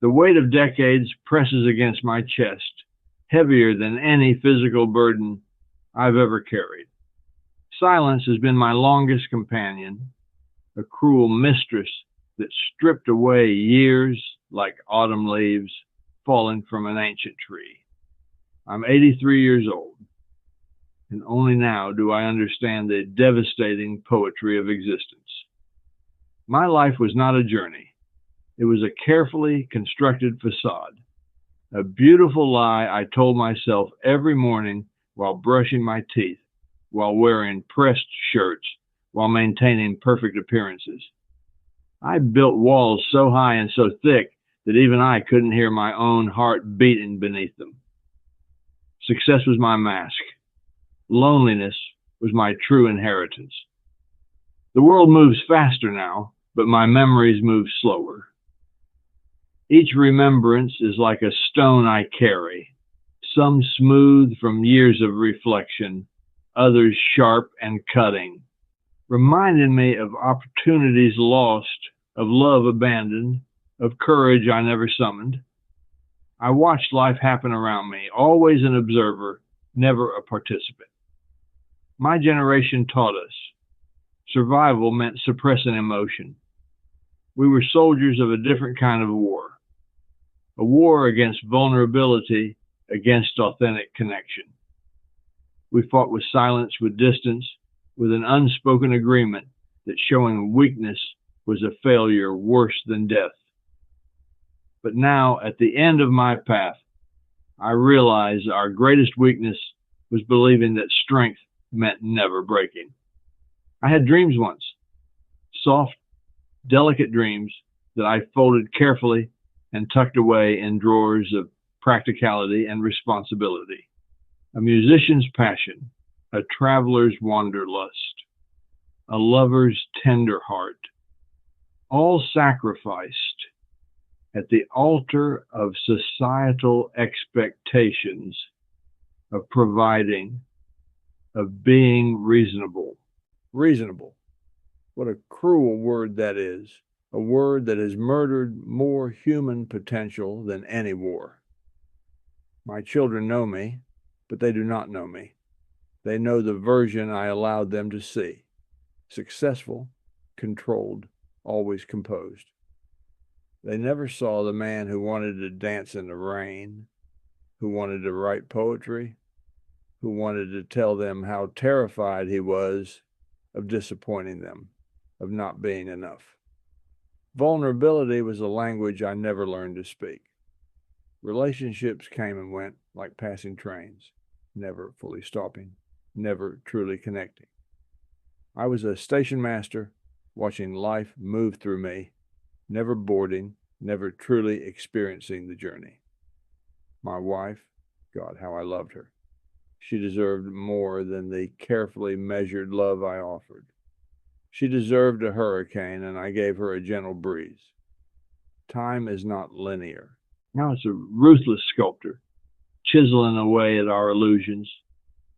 The weight of decades presses against my chest, heavier than any physical burden I've ever carried. Silence has been my longest companion, a cruel mistress that stripped away years like autumn leaves falling from an ancient tree. I'm 83 years old, and only now do I understand the devastating poetry of existence. My life was not a journey. It was a carefully constructed facade, a beautiful lie I told myself every morning while brushing my teeth, while wearing pressed shirts, while maintaining perfect appearances. I built walls so high and so thick that even I couldn't hear my own heart beating beneath them. Success was my mask. Loneliness was my true inheritance. The world moves faster now, but my memories move slower. Each remembrance is like a stone I carry, some smooth from years of reflection, others sharp and cutting, reminding me of opportunities lost, of love abandoned, of courage I never summoned. I watched life happen around me, always an observer, never a participant. My generation taught us survival meant suppressing emotion. We were soldiers of a different kind of war, a war against vulnerability, against authentic connection. We fought with silence, with distance, with an unspoken agreement that showing weakness was a failure worse than death. But now, at the end of my path, I realize our greatest weakness was believing that strength meant never breaking. I had dreams once, soft, delicate dreams that I folded carefully and tucked away in drawers of practicality and responsibility. A musician's passion, a traveler's wanderlust, a lover's tender heart, all sacrificed at the altar of societal expectations of providing, of being reasonable. Reasonable. What a cruel word that is. A word that has murdered more human potential than any war. My children know me, but they do not know me. They know the version I allowed them to see. Successful, controlled, always composed. They never saw the man who wanted to dance in the rain, who wanted to write poetry, who wanted to tell them how terrified he was of disappointing them, of not being enough. Vulnerability was a language I never learned to speak. Relationships came and went like passing trains, never fully stopping, never truly connecting. I was a station master, watching life move through me, never boarding, never truly experiencing the journey. My wife, God, how I loved her. She deserved more than the carefully measured love I offered. She deserved a hurricane, and I gave her a gentle breeze. Time is not linear. Now it's a ruthless sculptor, chiseling away at our illusions,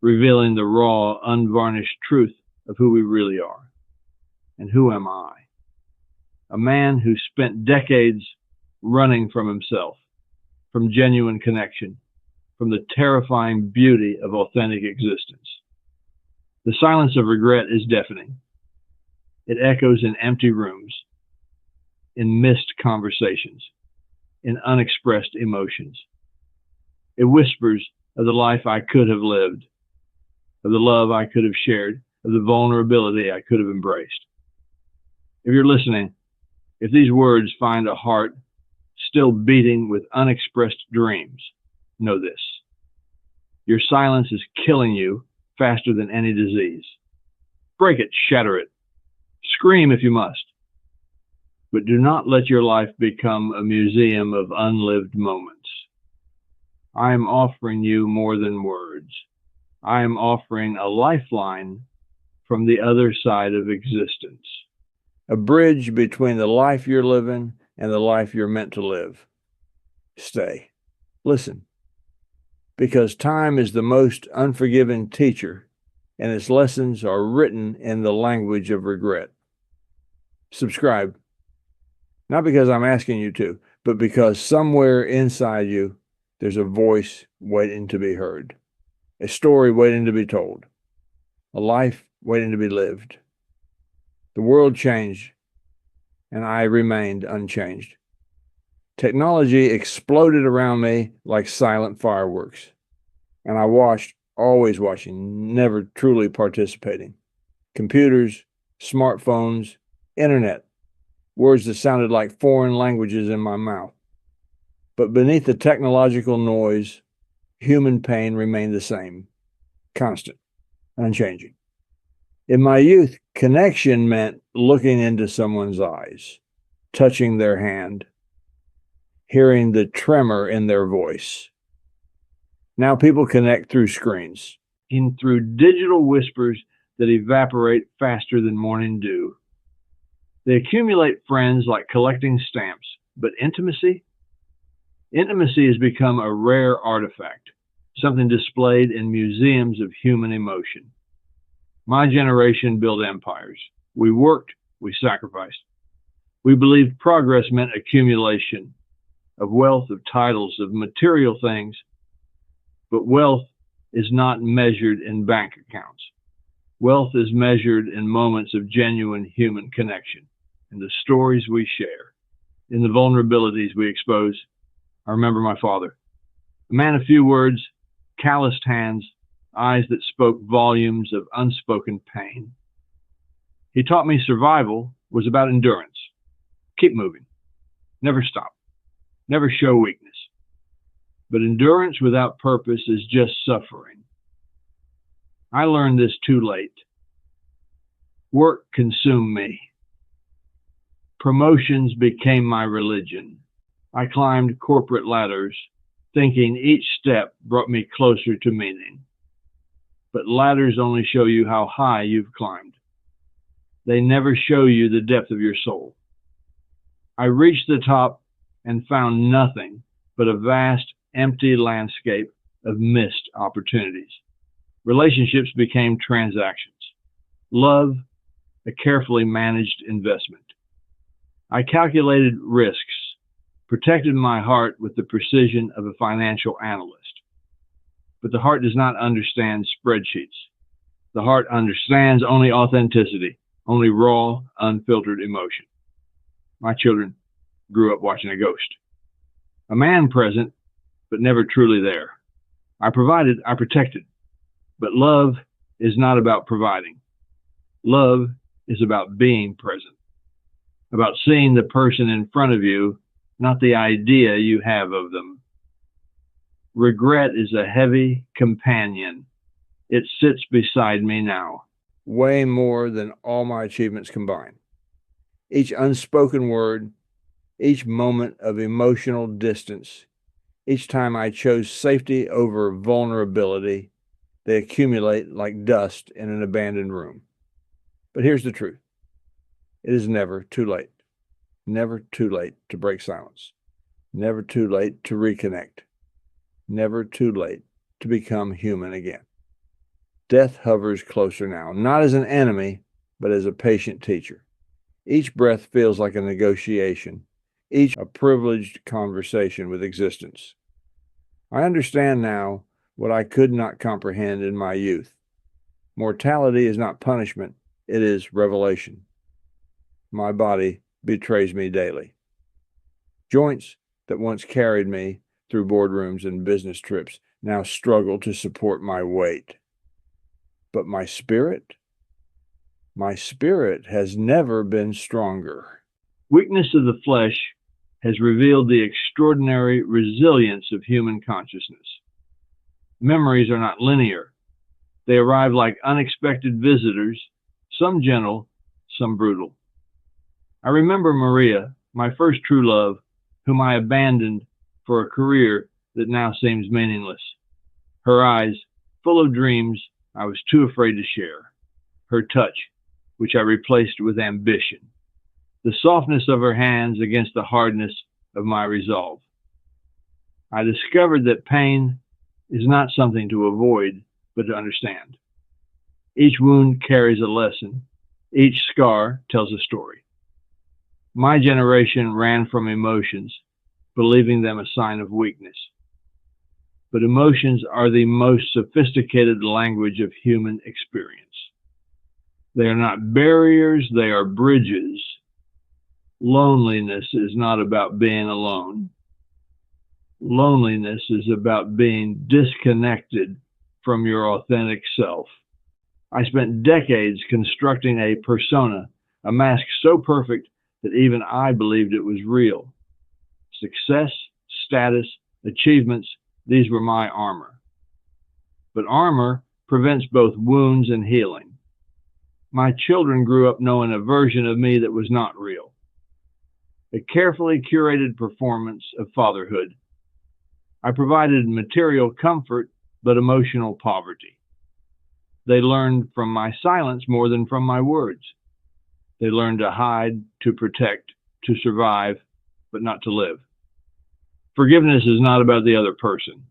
revealing the raw, unvarnished truth of who we really are. And who am I? A man who spent decades running from himself, from genuine connection, from the terrifying beauty of authentic existence. The silence of regret is deafening. It echoes in empty rooms, in missed conversations, in unexpressed emotions. It whispers of the life I could have lived, of the love I could have shared, of the vulnerability I could have embraced. If you're listening, if these words find a heart still beating with unexpressed dreams, know this. Your silence is killing you faster than any disease. Break it, shatter it. Scream if you must. But do not let your life become a museum of unlived moments. I am offering you more than words. I am offering a lifeline from the other side of existence. A bridge between the life you're living and the life you're meant to live. Stay. Listen. Because time is the most unforgiving teacher, and its lessons are written in the language of regret. Subscribe. Not because I'm asking you to, but because somewhere inside you, there's a voice waiting to be heard, a story waiting to be told, a life waiting to be lived. The world changed, and I remained unchanged. Technology exploded around me like silent fireworks, and I watched, always watching, never truly participating. Computers, smartphones, internet, words that sounded like foreign languages in my mouth. But beneath the technological noise, human pain remained the same, constant, unchanging. In my youth, connection meant looking into someone's eyes, touching their hand, hearing the tremor in their voice. Now people connect through screens, through digital whispers that evaporate faster than morning dew. They accumulate friends like collecting stamps, but intimacy? Intimacy has become a rare artifact, something displayed in museums of human emotion. My generation built empires. We worked, we sacrificed. We believed progress meant accumulation of wealth, of titles, of material things. But wealth is not measured in bank accounts. Wealth is measured in moments of genuine human connection, in the stories we share, in the vulnerabilities we expose. I remember my father, a man of few words, calloused hands, eyes that spoke volumes of unspoken pain. He taught me survival was about endurance. Keep moving. Never stop. Never show weakness. But endurance without purpose is just suffering. I learned this too late. Work consumed me. Promotions became my religion. I climbed corporate ladders, thinking each step brought me closer to meaning. But ladders only show you how high you've climbed. They never show you the depth of your soul. I reached the top and found nothing but a vast, empty landscape of missed opportunities. Relationships became transactions. Love, a carefully managed investment. I calculated risks, protected my heart with the precision of a financial analyst. But the heart does not understand spreadsheets. The heart understands only authenticity, only raw, unfiltered emotion. My children grew up watching a ghost. A man present, but never truly there. I provided, I protected. But love is not about providing. Love is about being present, about seeing the person in front of you, not the idea you have of them. Regret is a heavy companion. It sits beside me now, way more than all my achievements combined. Each unspoken word, each moment of emotional distance, each time I chose safety over vulnerability, they accumulate like dust in an abandoned room. But here's the truth. It is never too late. Never too late to break silence. Never too late to reconnect. Never too late to become human again. Death hovers closer now, not as an enemy, but as a patient teacher. Each breath feels like a negotiation, each a privileged conversation with existence. I understand now what I could not comprehend in my youth. Mortality is not punishment, it is revelation. My body betrays me daily. Joints that once carried me through boardrooms and business trips now struggle to support my weight. But my spirit has never been stronger. Weakness of the flesh has revealed the extraordinary resilience of human consciousness. Memories are not linear. They arrive like unexpected visitors, some gentle, some brutal. I remember Maria, my first true love, whom I abandoned for a career that now seems meaningless. Her eyes, full of dreams I was too afraid to share. Her touch, which I replaced with ambition. The softness of her hands against the hardness of my resolve. I discovered that pain is not something to avoid, but to understand. Each wound carries a lesson. Each scar tells a story. My generation ran from emotions. believing them a sign of weakness. But emotions are the most sophisticated language of human experience. They are not barriers, they are bridges. Loneliness is not about being alone. Loneliness is about being disconnected from your authentic self. I spent decades constructing a persona, a mask so perfect that even I believed it was real. Success, status, achievements, these were my armor. But armor prevents both wounds and healing. My children grew up knowing a version of me that was not real. A carefully curated performance of fatherhood. I provided material comfort, but emotional poverty. They learned from my silence more than from my words. They learned to hide, to protect, to survive, but not to live. Forgiveness is not about the other person.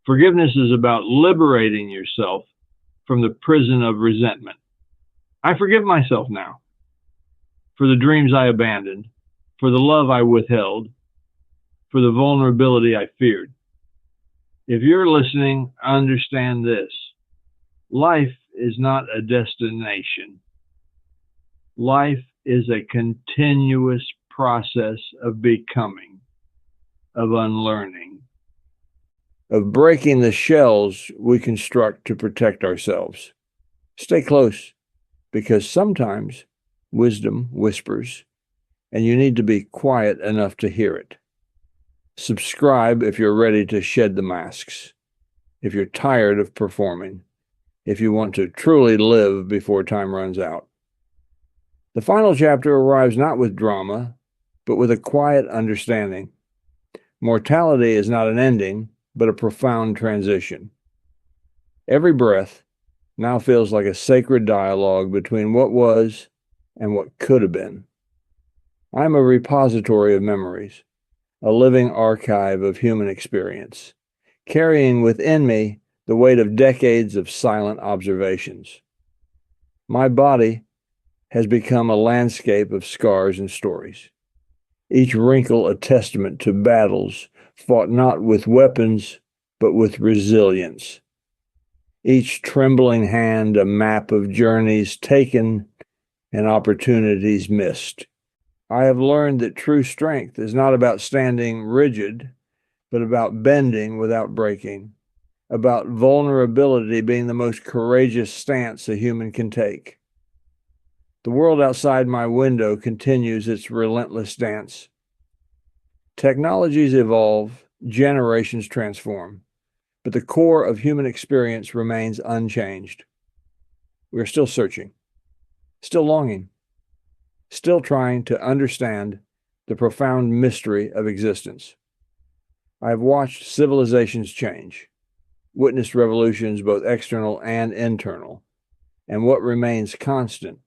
Forgiveness is about liberating yourself from the prison of resentment. I forgive myself now for the dreams I abandoned, for the love I withheld, for the vulnerability I feared. If you're listening, understand this. Life is not a destination. Life is a continuous process of becoming, of unlearning, of breaking the shells we construct to protect ourselves. Stay close, because sometimes wisdom whispers, and you need to be quiet enough to hear it. Subscribe if you're ready to shed the masks, if you're tired of performing, if you want to truly live before time runs out. The final chapter arrives not with drama, but with a quiet understanding. Mortality is not an ending, but a profound transition. Every breath now feels like a sacred dialogue between what was and what could have been. I am a repository of memories, a living archive of human experience, carrying within me the weight of decades of silent observations. My body has become a landscape of scars and stories, each wrinkle a testament to battles fought not with weapons, but with resilience. Each trembling hand a map of journeys taken and opportunities missed. I have learned that true strength is not about standing rigid, but about bending without breaking, about vulnerability being the most courageous stance a human can take. The world outside my window continues its relentless dance. Technologies evolve, generations transform, but the core of human experience remains unchanged. We are still searching, still longing, still trying to understand the profound mystery of existence. I have watched civilizations change, witnessed revolutions both external and internal, and what remains constant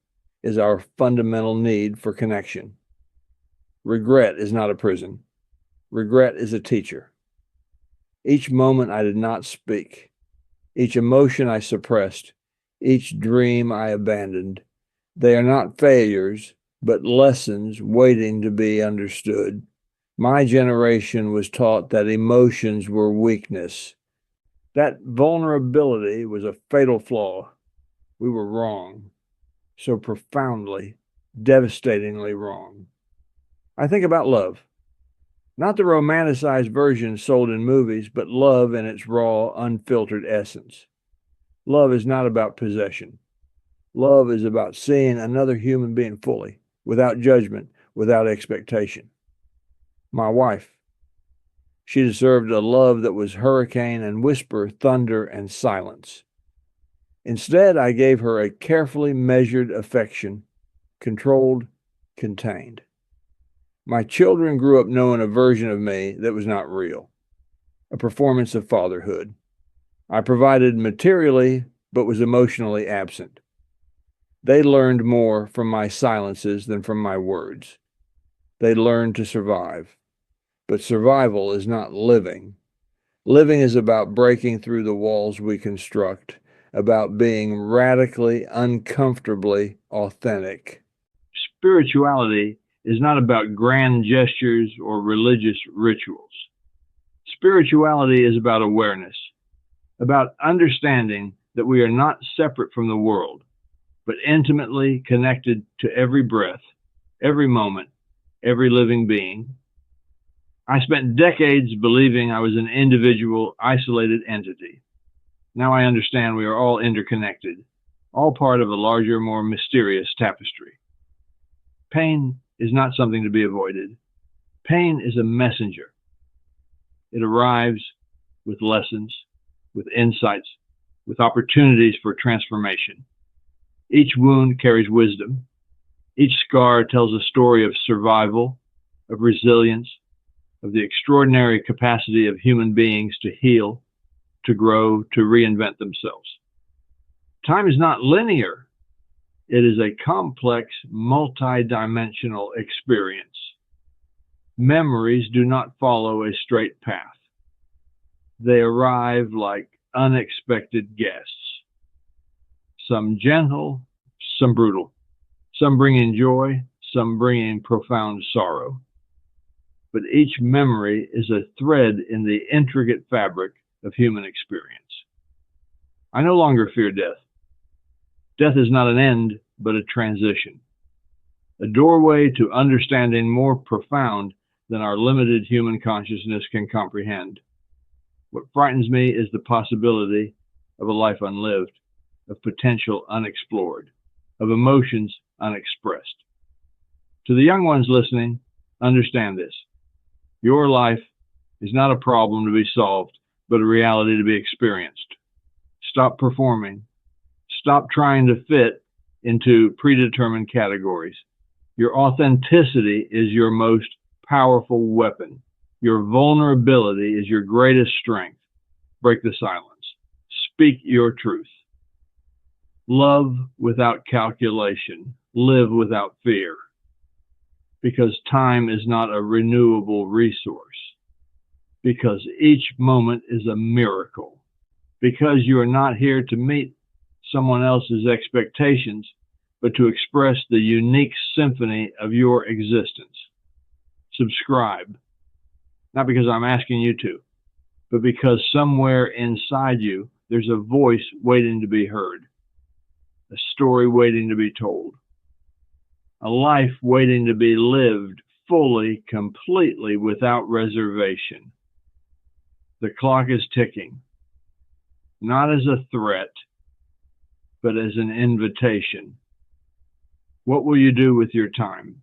is our fundamental need for connection. Regret is not a prison. Regret is a teacher. Each moment I did not speak, each emotion I suppressed, each dream I abandoned, they are not failures, but lessons waiting to be understood. My generation was taught that emotions were weakness. That vulnerability was a fatal flaw. We were wrong. So profoundly, devastatingly wrong. I think about love. Not the romanticized version sold in movies, but love in its raw, unfiltered essence. Love is not about possession. Love is about seeing another human being fully, without judgment, without expectation. My wife, she deserved a love that was hurricane and whisper, thunder and silence. Instead, I gave her a carefully measured affection, controlled, contained. My children grew up knowing a version of me that was not real, a performance of fatherhood. I provided materially, but was emotionally absent. They learned more from my silences than from my words. They learned to survive. But survival is not living. Living is about breaking through the walls we construct, about being radically, uncomfortably authentic. Spirituality is not about grand gestures or religious rituals. Spirituality is about awareness, about understanding that we are not separate from the world, but intimately connected to every breath, every moment, every living being. I spent decades believing I was an individual, isolated entity. Now I understand we are all interconnected, all part of a larger, more mysterious tapestry. Pain is not something to be avoided. Pain is a messenger. It arrives with lessons, with insights, with opportunities for transformation. Each wound carries wisdom. Each scar tells a story of survival, of resilience, of the extraordinary capacity of human beings to heal, to grow, to reinvent themselves. Time is not linear. It is a complex, multi-dimensional experience. Memories do not follow a straight path. They arrive like unexpected guests. Some gentle, some brutal. Some bringing joy, some bringing profound sorrow. But each memory is a thread in the intricate fabric of human experience. I no longer fear death. Death is not an end, but a transition. A doorway to understanding more profound than our limited human consciousness can comprehend. What frightens me is the possibility of a life unlived, of potential unexplored, of emotions unexpressed. To the young ones listening, understand this. Your life is not a problem to be solved, but a reality to be experienced. Stop performing. Stop trying to fit into predetermined categories. Your authenticity is your most powerful weapon. Your vulnerability is your greatest strength. Break the silence. Speak your truth. Love without calculation. Live without fear. Because time is not a renewable resource. Because each moment is a miracle. Because you are not here to meet someone else's expectations, but to express the unique symphony of your existence. Subscribe. Not because I'm asking you to, but because somewhere inside you, there's a voice waiting to be heard. A story waiting to be told. A life waiting to be lived fully, completely, without reservation. The clock is ticking, not as a threat, but as an invitation. What will you do with your time?